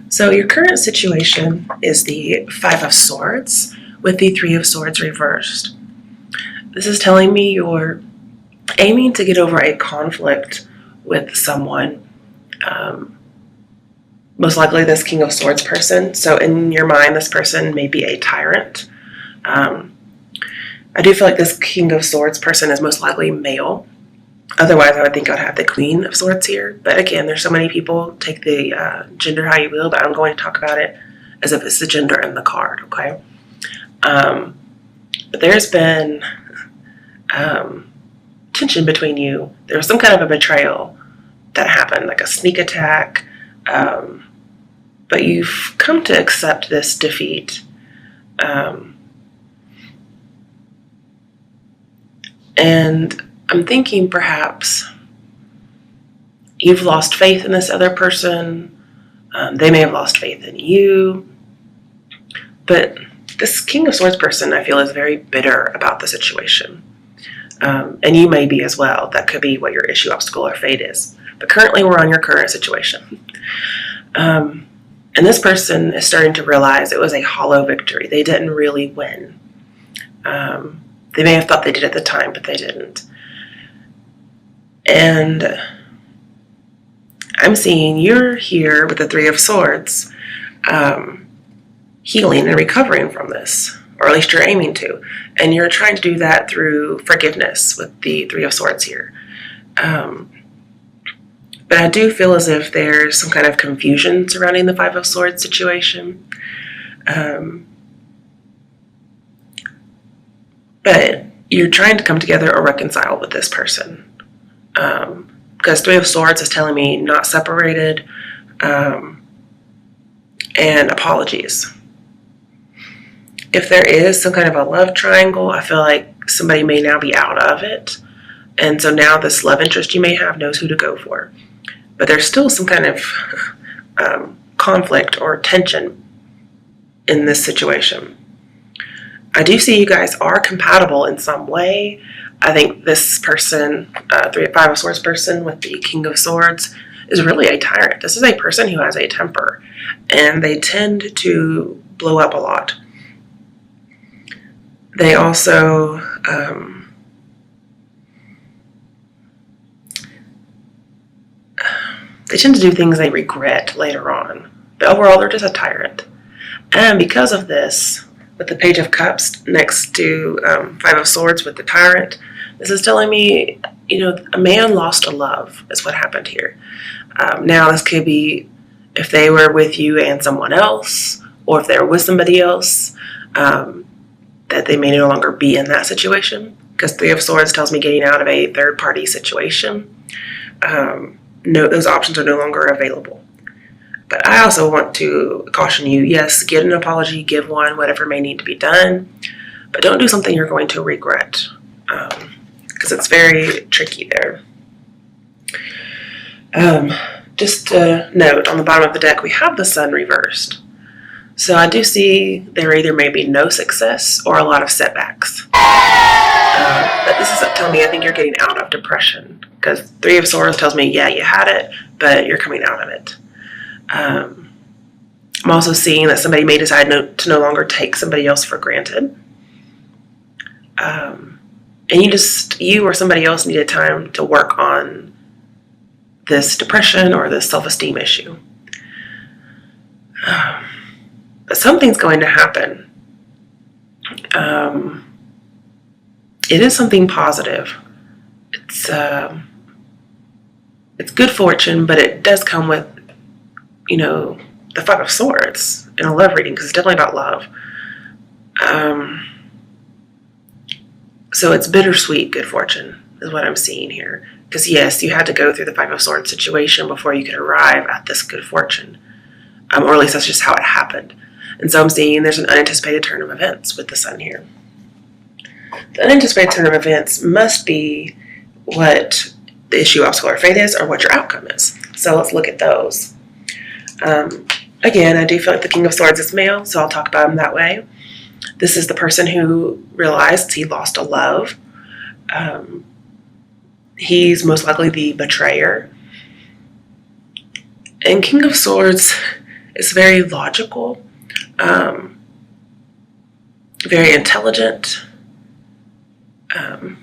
So your current situation is the Five of Swords with the Three of Swords reversed. This is telling me you're aiming to get over a conflict with someone, most likely this King of Swords person. So in your mind, this person may be a tyrant. I do feel like this King of Swords person is most likely male. Otherwise, I would think I'd have the Queen of Swords here. But again, there's so many people. Take the gender how you will, but I'm going to talk about it as if it's the gender in the card, okay? But there's been tension between you. There was some kind of a betrayal that happened, like a sneak attack. But you've come to accept this defeat. And I'm thinking perhaps you've lost faith in this other person. They may have lost faith in you. But this King of Swords person, I feel, is very bitter about the situation. And you may be as well. That could be what your issue, obstacle, or fate is. But currently we're on your current situation. And this person is starting to realize it was a hollow victory. They didn't really win. They may have thought they did at the time, but they didn't. And I'm seeing you're here with the Three of Swords, healing and recovering from this, or at least you're aiming to. And you're trying to do that through forgiveness with the Three of Swords here. But I do feel as if there's some kind of confusion surrounding the Five of Swords situation. But you're trying to come together or reconcile with this person. Because Three of Swords is telling me not separated, and apologies. If there is some kind of a love triangle, I feel like somebody may now be out of it. And so now this love interest you may have knows who to go for. But there's still some kind of conflict or tension in this situation. I do see you guys are compatible in some way. I think this person, Five of Swords person with the King of Swords, is really a tyrant. This is a person who has a temper, and they tend to blow up a lot. They also they tend to do things they regret later on. But overall, they're just a tyrant. And because of this, with the Page of Cups next to Five of Swords with the tyrant, this is telling me, a man lost a love is what happened here. Now, this could be if they were with you and someone else, or if they were with somebody else, that they may no longer be in that situation. Because Three of Swords tells me getting out of a third-party situation. No, those options are no longer available. But I also want to caution you, yes, get an apology, give one, whatever may need to be done, but don't do something you're going to regret, because it's very tricky there. Just a note, on the bottom of the deck, we have the Sun reversed. So I do see there either may be no success or a lot of setbacks. But this is telling me I think you're getting out of depression, because Three of Swords tells me, yeah, you had it, but you're coming out of it. I'm also seeing that somebody may decide to no longer take somebody else for granted. And you or somebody else needed time to work on this depression or this self-esteem issue. But something's going to happen. It is something positive. It's good fortune, but it does come with, the Five of Swords in a love reading, because it's definitely about love. So it's bittersweet good fortune is what I'm seeing here. Because yes, you had to go through the Five of Swords situation before you could arrive at this good fortune. Or at least that's just how it happened. And so I'm seeing there's an unanticipated turn of events with the Sun here. The unanticipated turn of events must be what the issue, obstacle, or fate is, or what your outcome is. So let's look at those. Again, I do feel like the King of Swords is male, so I'll talk about him that way. This is the person who realized he lost a love. He's most likely the betrayer. And King of Swords is very logical, very intelligent.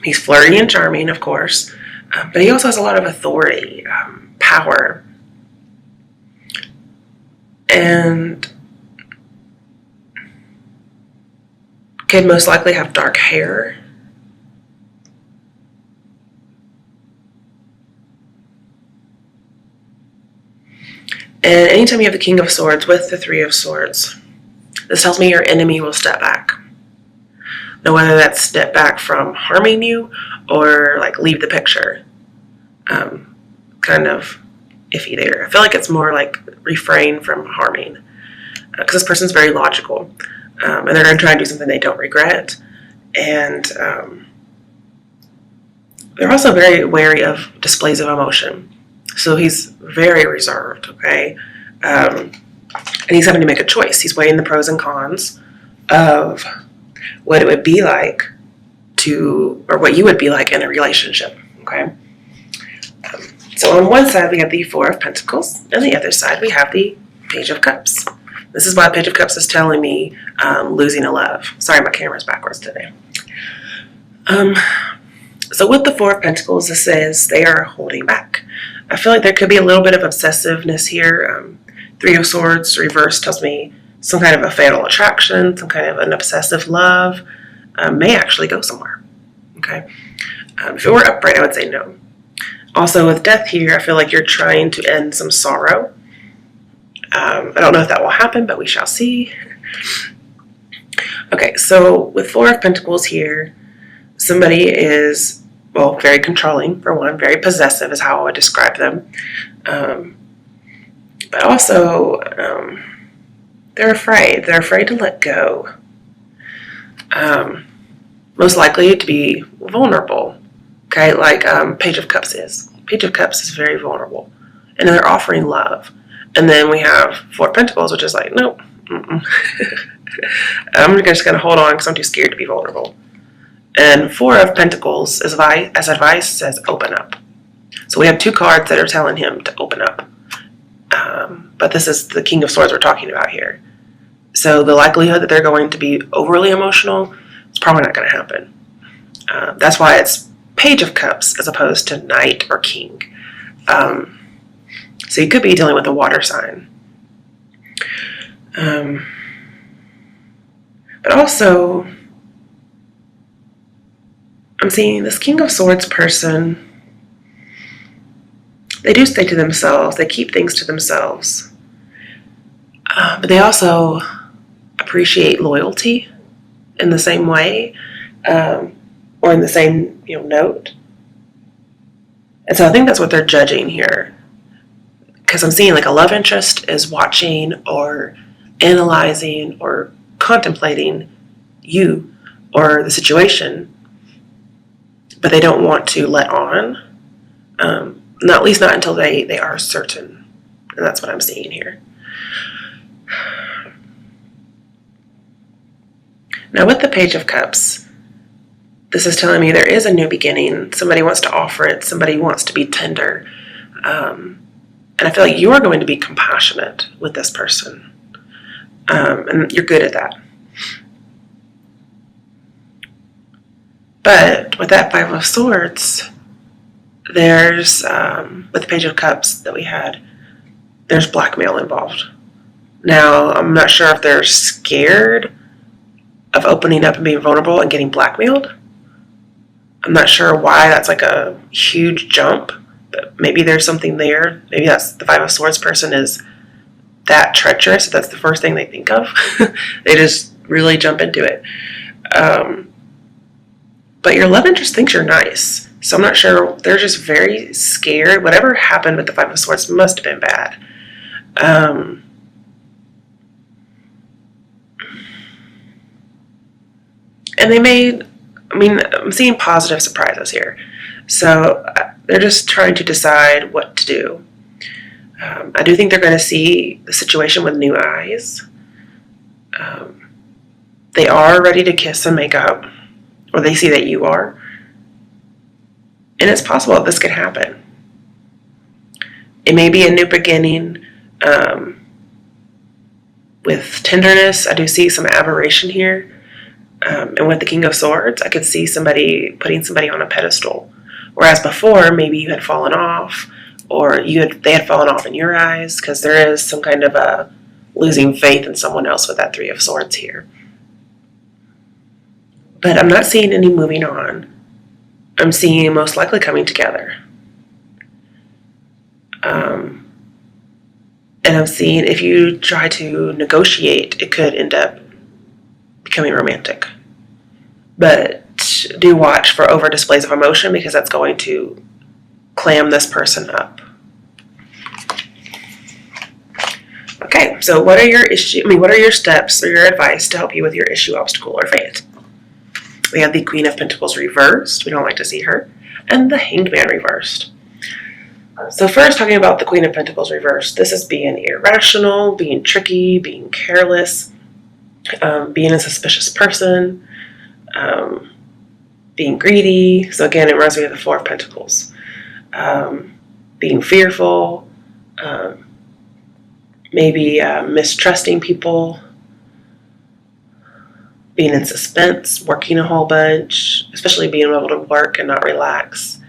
He's flirty and charming, of course, but he also has a lot of authority, power, and could most likely have dark hair. And anytime you have the King of Swords with the Three of Swords, this tells me your enemy will step back. Now, whether that's step back from harming you or like leave the picture, kind of iffy there. I feel like it's more like refrain from harming, because this person's very logical, and they're going to try and do something they don't regret, and they're also very wary of displays of emotion. So he's very reserved, okay? And he's having to make a choice. He's weighing the pros and cons of what it would be like to, or what you would be like in a relationship, okay? So on one side we have the Four of Pentacles, and the other side we have the Page of Cups. This is why the Page of Cups is telling me losing a love. Sorry, my camera's backwards today. So with the Four of Pentacles, this says they are holding back. I feel like there could be a little bit of obsessiveness here. Three of Swords reversed tells me some kind of a fatal attraction, some kind of an obsessive love may actually go somewhere. Okay. If it were upright, I would say no. Also with Death here, I feel like you're trying to end some sorrow. I don't know if that will happen, but we shall see. Okay, so with Four of Pentacles here, somebody is, well, very controlling, for one, very possessive is how I would describe them. But also, they're afraid. They're afraid to let go. Most likely to be vulnerable. Okay, like Page of Cups is. Page of Cups is very vulnerable. And they're offering love. And then we have Four of Pentacles, which is like, nope. I'm just going to hold on because I'm too scared to be vulnerable. And Four of Pentacles, as advice, says open up. So we have two cards that are telling him to open up. But this is the King of Swords we're talking about here. So the likelihood that they're going to be overly emotional is probably not going to happen. That's why it's Page of Cups as opposed to Knight or King. So you could be dealing with a water sign. But also, I'm seeing this King of Swords person, they do stay to themselves. They keep things to themselves. But they also appreciate loyalty in the same way, or in the same note. And so I think that's what they're judging here. Because I'm seeing like a love interest is watching or analyzing or contemplating you or the situation, but they don't want to let on. At least not until they are certain. And that's what I'm seeing here. Now with the Page of Cups, this is telling me there is a new beginning. Somebody wants to offer it. Somebody wants to be tender. And I feel like you're going to be compassionate with this person. And you're good at that. But with that Five of Swords, there's, with the Page of Cups that we had, there's blackmail involved. Now, I'm not sure if they're scared of opening up and being vulnerable and getting blackmailed. I'm not sure why that's like a huge jump, but maybe there's something there. Maybe that's the Five of Swords person is that treacherous. That's the first thing they think of. They just really jump into it. But your love interest thinks you're nice. So I'm not sure. They're just very scared. Whatever happened with the Five of Swords must have been bad. And they made, I'm seeing positive surprises here. So they're just trying to decide what to do. I do think they're going to see the situation with new eyes. They are ready to kiss and make up, or they see that you are. And it's possible that this could happen. It may be a new beginning. with tenderness. I do see some aberration here. And with the King of Swords, I could see somebody putting somebody on a pedestal. Whereas before, maybe you had fallen off, or they had fallen off in your eyes, because there is some kind of a losing faith in someone else with that Three of Swords here. But I'm not seeing any moving on. I'm seeing most likely coming together. And I'm seeing if you try to negotiate, it could end up becoming romantic. But do watch for over displays of emotion, because that's going to clam this person up. Okay, so what are your steps or your advice to help you with your issue, obstacle, or fate? We have the Queen of Pentacles reversed. We don't like to see her. And the Hangman reversed. So first, talking about the Queen of Pentacles reversed. This is being irrational, being tricky, being careless, being a suspicious person, being greedy. So again, it reminds me of the Four of Pentacles. Being fearful, maybe mistrusting people, being in suspense, working a whole bunch, especially being able to work and not relax.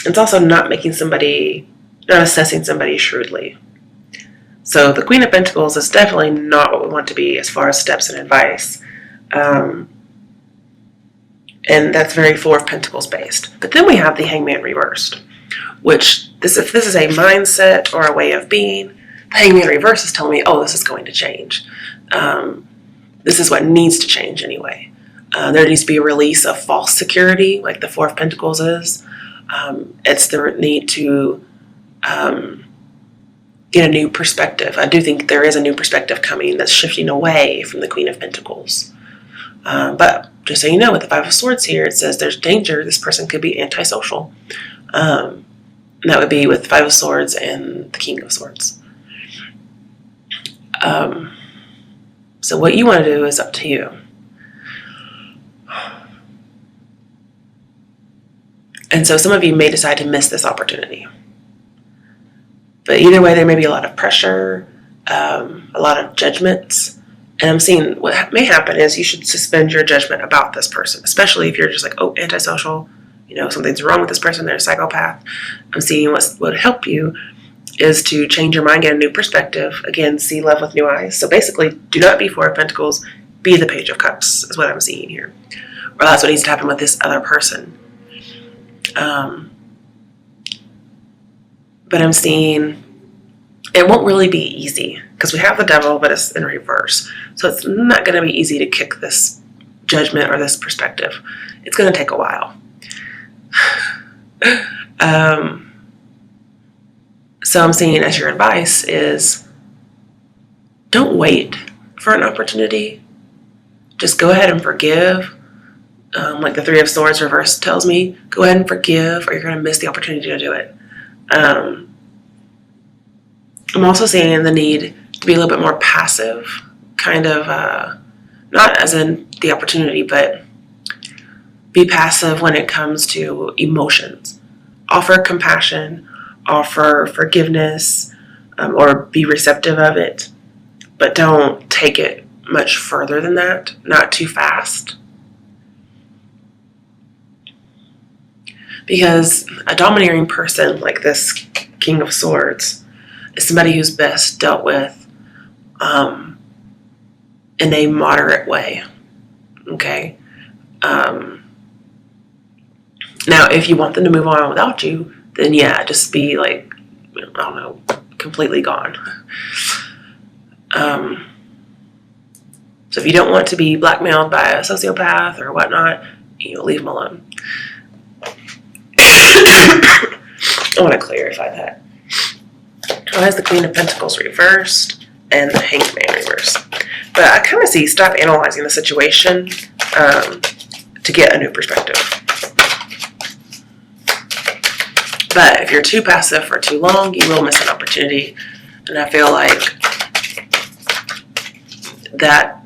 It's also not assessing somebody shrewdly. So the Queen of Pentacles is definitely not what we want to be as far as steps and advice. And that's very Four of Pentacles based. But then we have the Hangman reversed, which if this is a mindset or a way of being, the Hangman reversed is telling me, oh, this is going to change. This is what needs to change anyway. There needs to be a release of false security, like the Four of Pentacles is. It's the need to get a new perspective. I do think there is a new perspective coming that's shifting away from the Queen of Pentacles. But just so you know, with the Five of Swords here, it says there's danger. This person could be antisocial. And that would be with the Five of Swords and the King of Swords. So what you want to do is up to you. And so some of you may decide to miss this opportunity. But either way, there may be a lot of pressure, a lot of judgments. And I'm seeing what may happen is you should suspend your judgment about this person, especially if you're just like, oh, antisocial, something's wrong with this person, they're a psychopath. I'm seeing what would help you is to change your mind, get a new perspective. Again, see love with new eyes. So basically, do not be Four of Pentacles, be the Page of Cups is what I'm seeing here. Or that's what needs to happen with this other person. But I'm seeing it won't really be easy because we have the Devil, but it's in reverse. So it's not going to be easy to kick this judgment or this perspective. It's going to take a while. So I'm seeing as your advice is don't wait for an opportunity. Just go ahead and forgive. Like the Three of Swords reverse tells me, go ahead and forgive or you're going to miss the opportunity to do it. I'm also seeing the need to be a little bit more passive, kind of, not as in the opportunity, but be passive when it comes to emotions. Offer compassion, offer forgiveness, or be receptive of it, but don't take it much further than that, not too fast. Because a domineering person like this King of Swords is somebody who's best dealt with in a moderate way. Okay? Now, if you want them to move on without you, then yeah, just be like, I don't know, completely gone. So if you don't want to be blackmailed by a sociopath or whatnot, leave them alone. I want to clarify that. So has the Queen of Pentacles reversed and the Hangman reversed. But I kind of see stop analyzing the situation to get a new perspective. But if you're too passive for too long, you will miss an opportunity. And I feel like that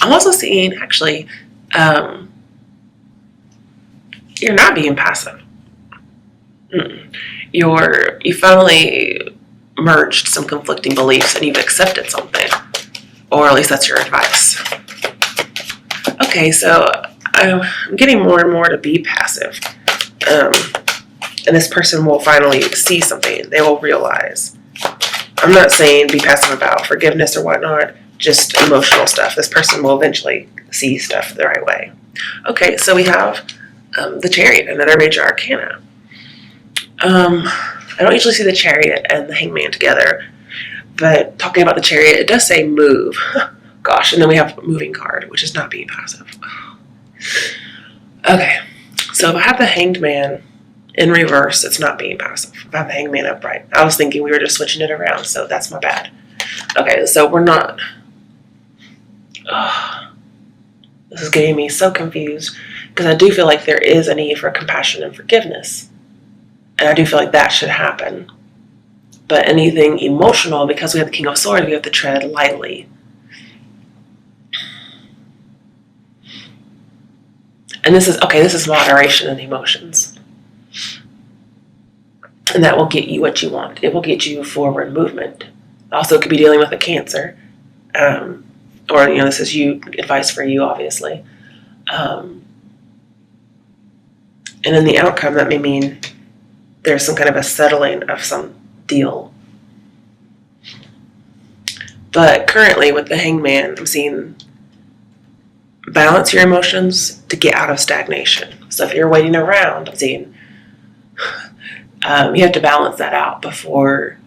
I'm also seeing actually you're not being passive. You finally merged some conflicting beliefs and you've accepted something, or at least that's your advice. Okay, so I'm getting more and more to be passive, and this person will finally see something. They will realize. I'm not saying be passive about forgiveness or whatnot, just emotional stuff. This person will eventually see stuff the right way. Okay, so we have the Chariot, another major arcana. I don't usually see the Chariot and the Hangman together, but talking about the Chariot, it does say move. Gosh, and then we have a moving card, which is not being passive. Okay, so if I have the Hanged Man in reverse, it's not being passive. If I have the Hangman upright, I was thinking we were just switching it around, so that's my bad. Okay, so we're not... This is getting me so confused, because I do feel like there is a need for compassion and forgiveness. And I do feel like that should happen. But anything emotional, because we have the King of Swords, we have to tread lightly. And this is moderation in emotions. And that will get you what you want. It will get you forward movement. Also, it could be dealing with a Cancer. Or, this is advice for you, obviously. And in the outcome, that may mean there's some kind of a settling of some deal. But currently, with the Hangman, I'm seeing balance your emotions to get out of stagnation. So if you're waiting around, I'm seeing you have to balance that out before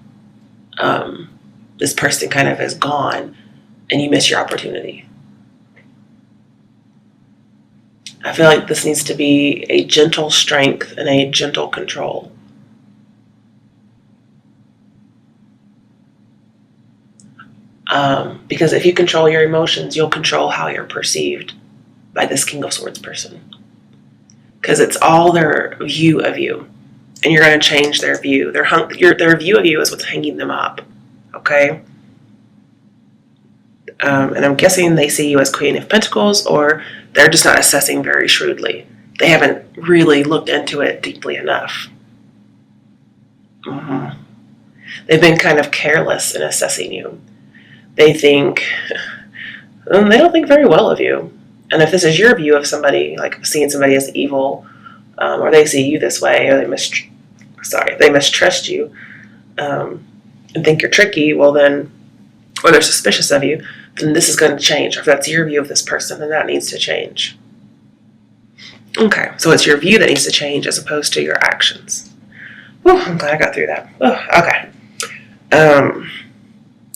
this person kind of is gone and you miss your opportunity. I feel like this needs to be a gentle strength and a gentle control. Because if you control your emotions, you'll control how you're perceived by this King of Swords person. Because it's all their view of you. And you're going to change their view. Their view of you is what's hanging them up. Okay? And I'm guessing they see you as Queen of Pentacles, or they're just not assessing very shrewdly. They haven't really looked into it deeply enough. Mm-hmm. They've been kind of careless in assessing you. They don't think very well of you. And if this is your view of somebody, like seeing somebody as evil, or they see you this way, or they mistrust you, and think you're tricky, well then, or they're suspicious of you, then this is going to change. Or if that's your view of this person, then that needs to change. Okay, so it's your view that needs to change as opposed to your actions. Whew, I'm glad I got through that. Okay.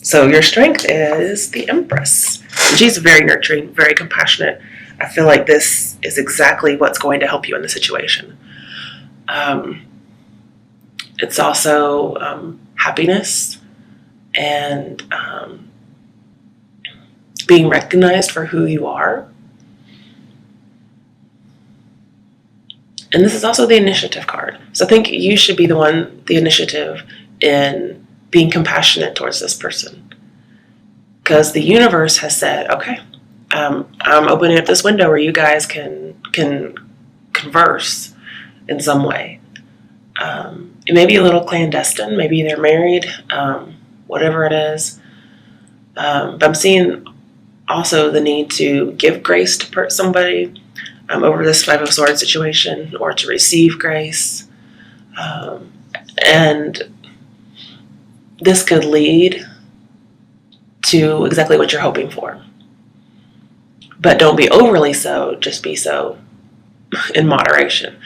So your strength is the Empress. And she's very nurturing, very compassionate. I feel like this is exactly what's going to help you in the situation. It's also happiness and being recognized for who you are. And this is also the initiative card. So I think you should be the initiative in being compassionate towards this person. Because the universe has said, okay, I'm opening up this window where you guys can converse in some way. It may be a little clandestine. Maybe they're married, whatever it is. But I'm seeing also the need to give grace to somebody over this Five of Swords situation, or to receive grace. And this could lead to exactly what you're hoping for. But don't be overly so, just be so in moderation.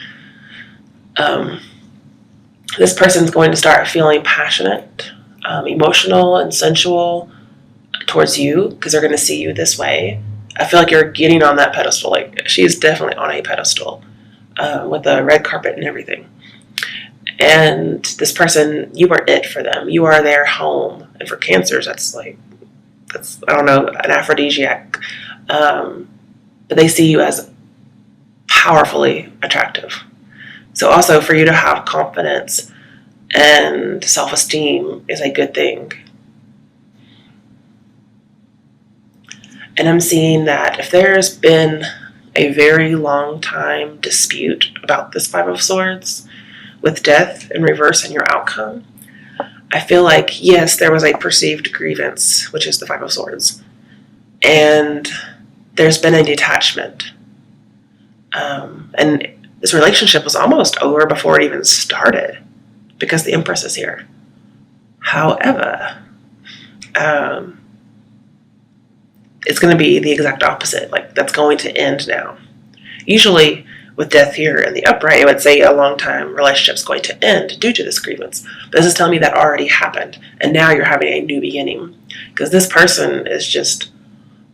This person's going to start feeling passionate, emotional, and sensual towards you, because they're going to see you this way. I feel like you're getting on that pedestal. Like, she's definitely on a pedestal with the red carpet and everything. And this person, you are it for them. You are their home. And for Cancers, that's I don't know, an aphrodisiac. But they see you as powerfully attractive. So also for you to have confidence and self-esteem is a good thing. And I'm seeing that if there's been a very long time dispute about this Five of Swords with death in reverse in your outcome, I feel like, yes, there was a perceived grievance, which is the Five of Swords, and there's been a detachment. And this relationship was almost over before it even started because the Empress is here. However, it's going to be the exact opposite. Like, that's going to end now. Usually, with death here in the upright, it would say a long-time relationship's going to end due to this grievance. But this is telling me that already happened, and now you're having a new beginning. Because this person is just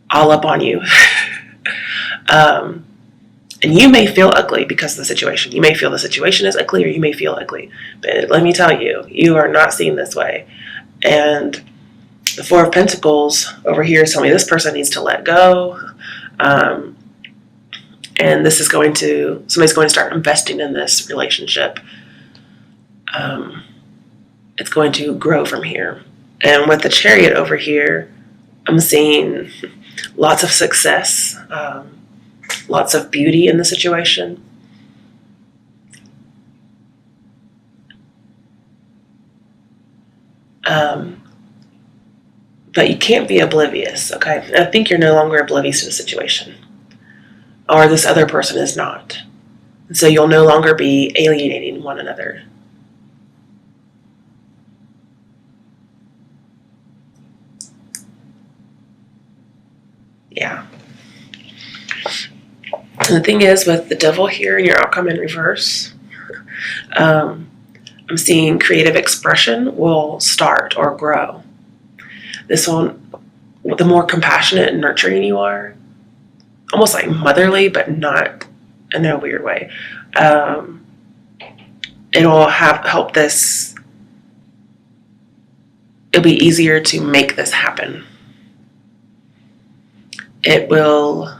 all up on you. And you may feel ugly because of the situation. You may feel the situation is ugly, or you may feel ugly. But let me tell you, you are not seen this way. And the Four of Pentacles over here is telling me this person needs to let go. And this is somebody's going to start investing in this relationship. It's going to grow from here. And with the Chariot over here, I'm seeing lots of success, lots of beauty in the situation. But you can't be oblivious, okay? I think you're no longer oblivious to the situation. Or this other person is not. And so you'll no longer be alienating one another. Yeah. And the thing is, with the Devil here and your outcome in reverse, I'm seeing creative expression will start or grow. This one, the more compassionate and nurturing you are, almost like motherly, but not in a weird way. It'll help this. It'll be easier to make this happen. It will.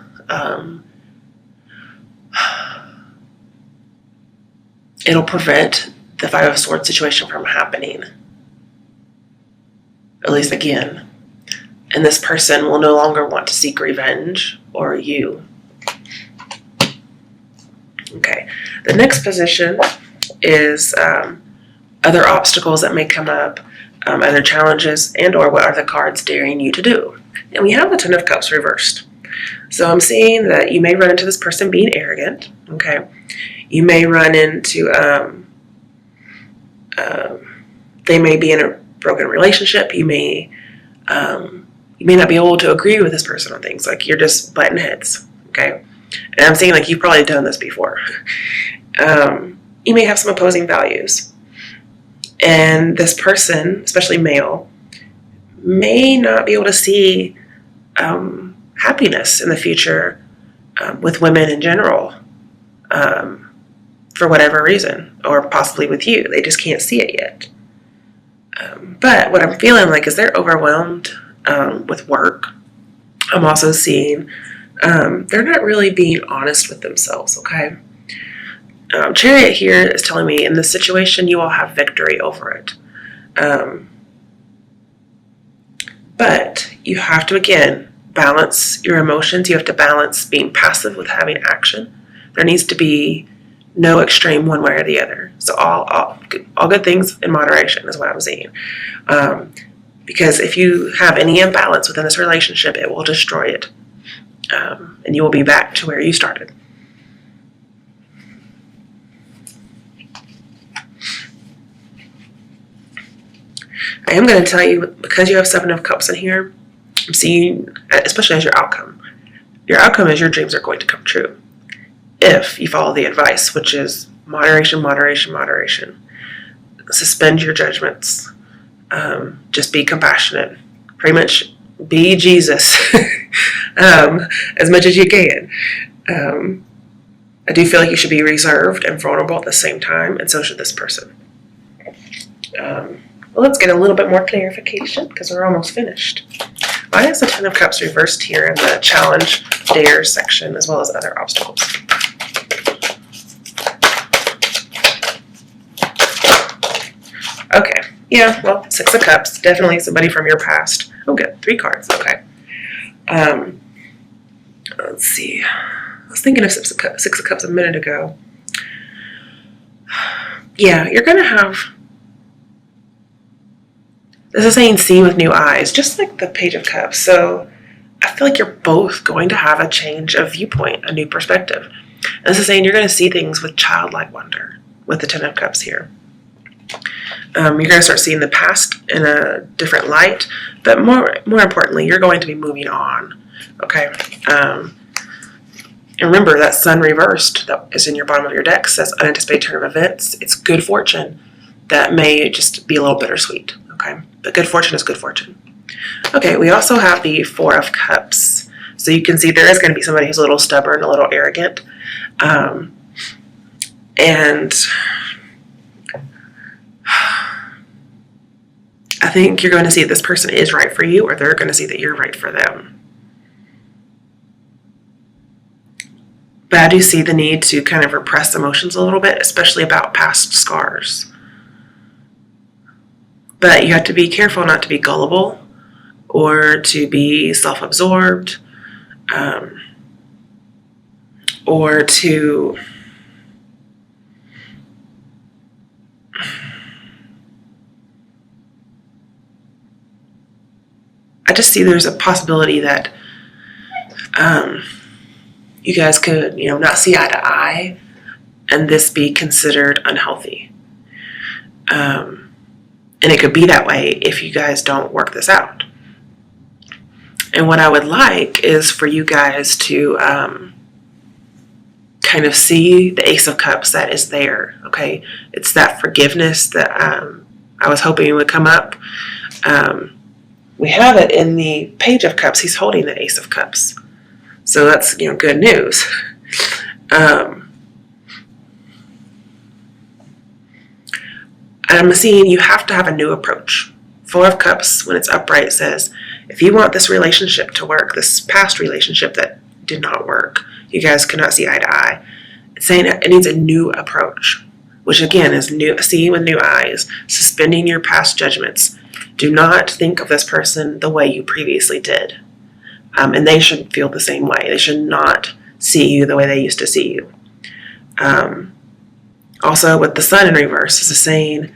It'll prevent the Five of Swords situation from happening. At least again. And this person will no longer want to seek revenge or you. Okay. The next position is other obstacles that may come up, other challenges, and or what are the cards daring you to do. And we have the Ten of Cups reversed. So I'm seeing that you may run into this person being arrogant. Okay. You may run into, they may be in a broken relationship. You may not be able to agree with this person on things. Like, you're just butting heads, okay? And I'm saying, like, you've probably done this before. You may have some opposing values. And this person, especially male, may not be able to see happiness in the future with women in general for whatever reason, or possibly with you. They just can't see it yet. But what I'm feeling like is they're overwhelmed with work. I'm also seeing they're not really being honest with themselves, okay? Chariot here is telling me in this situation you will have victory over it. But you have to, again, balance your emotions. You have to balance being passive with having action. There needs to be no extreme one way or the other. So all good things in moderation is what I'm seeing. Because if you have any imbalance within this relationship, it will destroy it. And you will be back to where you started. I am going to tell you, because you have Seven of Cups in here, I'm seeing, especially as your outcome is your dreams are going to come true. If you follow the advice, which is moderation, moderation, moderation. Suspend your judgments. Just be compassionate. Pretty much be Jesus as much as you can. I do feel like you should be reserved and vulnerable at the same time, and so should this person. Well, let's get a little bit more clarification because we're almost finished. Why is the Ten of Cups reversed here in the challenge dare section, as well as other obstacles? Okay, yeah, well, Six of Cups, definitely somebody from your past. Oh, good, 3 cards, okay. Let's see. I was thinking of Six of Cups a minute ago. Yeah, you're going to have This is saying see with new eyes, just like the Page of Cups. So I feel like you're both going to have a change of viewpoint, a new perspective. And this is saying you're going to see things with childlike wonder with the Ten of Cups here. You're going to start seeing the past in a different light, but more importantly, you're going to be moving on. Okay. And remember that Sun reversed that is in your bottom of your deck says unanticipated turn of events. It's good fortune that may just be a little bittersweet. Okay. But good fortune is good fortune. Okay. We also have the Four of Cups. So you can see there is going to be somebody who's a little stubborn, a little arrogant. And I think you're going to see that this person is right for you, or they're going to see that you're right for them. But I do see the need to kind of repress emotions a little bit, especially about past scars. But you have to be careful not to be gullible or to be self-absorbed, or to I just see there's a possibility that you guys could, not see eye to eye, and this be considered unhealthy. And it could be that way if you guys don't work this out. And what I would like is for you guys to kind of see the Ace of Cups that is there, okay? It's that forgiveness that I was hoping would come up. We have it in the Page of Cups. He's holding the Ace of Cups. So that's, good news. I'm seeing you have to have a new approach. Four of Cups, when it's upright, says, if you want this relationship to work, this past relationship that did not work, you guys cannot see eye to eye. It's saying it needs a new approach, which again is seeing with new eyes, suspending your past judgments. Do not think of this person the way you previously did. And they should feel the same way. They should not see you the way they used to see you. Also, with the Sun in reverse, this is saying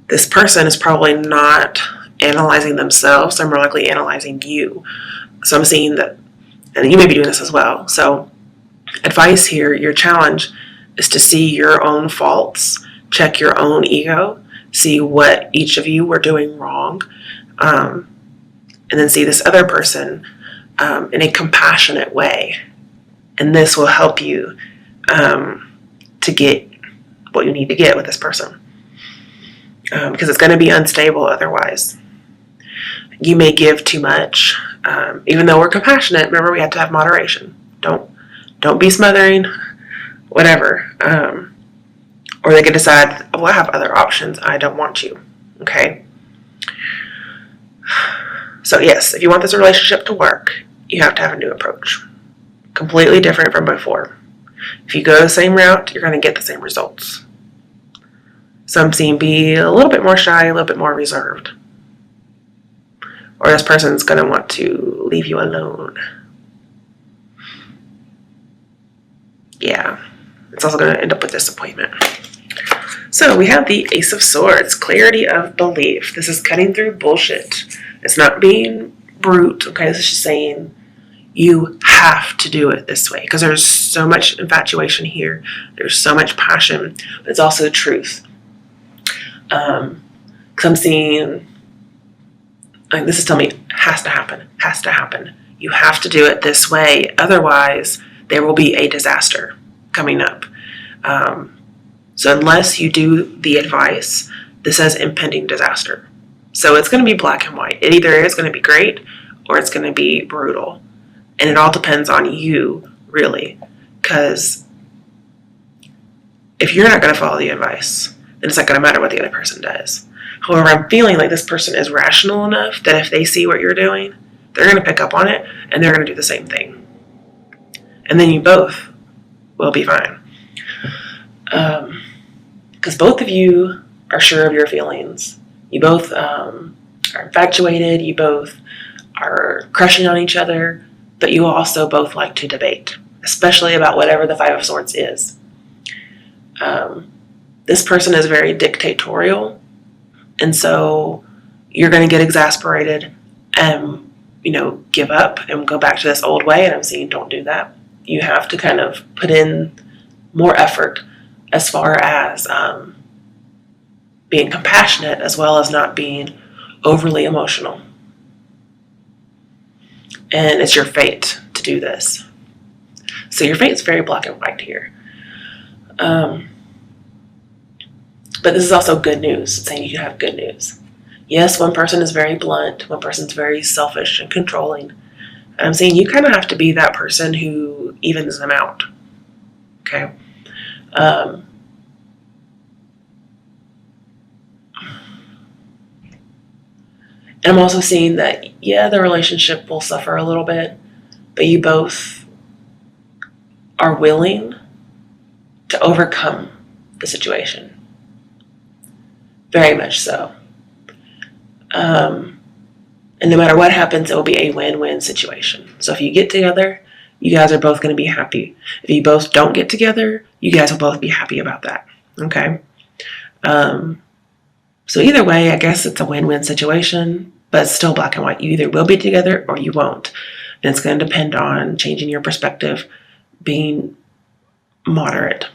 this person is probably not analyzing themselves. They're more likely analyzing you. So I'm seeing that, and you may be doing this as well. So advice here, your challenge is to see your own faults, check your own ego, see what each of you were doing wrong, and then see this other person in a compassionate way. And this will help you to get what you need to get with this person. Because it's going to be unstable otherwise. You may give too much. Even though we're compassionate, remember we have to have moderation. Don't be smothering, whatever. Or they could decide, well, I have other options. I don't want you. Okay? So yes, if you want this relationship to work, you have to have a new approach. Completely different from before. If you go the same route, you're going to get the same results. So I'm seeing be a little bit more shy, a little bit more reserved. Or this person's going to want to leave you alone. Yeah, it's also going to end up with disappointment. So we have the Ace of Swords, clarity of belief. This is cutting through bullshit. It's not being brute, okay? This is just saying you have to do it this way because there's so much infatuation here. There's so much passion, but it's also truth. Because I'm seeing, like, this is telling me has to happen. You have to do it this way. Otherwise, there will be a disaster coming up. So unless you do the advice, this says impending disaster. So it's going to be black and white. It either is going to be great or it's going to be brutal. And it all depends on you, really. Because if you're not going to follow the advice, then it's not going to matter what the other person does. However, I'm feeling like this person is rational enough that if they see what you're doing, they're going to pick up on it and they're going to do the same thing. And then you both will be fine. Because both of you are sure of your feelings. You both are infatuated. You both are crushing on each other. But you also both like to debate, especially about whatever the Five of Swords is. This person is very dictatorial. And so you're going to get exasperated and, give up and go back to this old way. And I'm saying don't do that. You have to kind of put in more effort as far as being compassionate as well as not being overly emotional. And it's your fate to do this. So your fate's very black and white here. But this is also good news. It's saying you have good news. Yes, one person is very blunt. One person's very selfish and controlling. And I'm saying you kind of have to be that person who evens them out. Okay? And I'm also seeing that, yeah, the relationship will suffer a little bit, but you both are willing to overcome the situation. Very much so. And no matter what happens, it will be a win-win situation. So if you get together, you guys are both going to be happy. If you both don't get together, you guys will both be happy about that. Okay? So either way, I guess it's a win-win situation, but it's still black and white. You either will be together or you won't. And it's going to depend on changing your perspective, being moderate.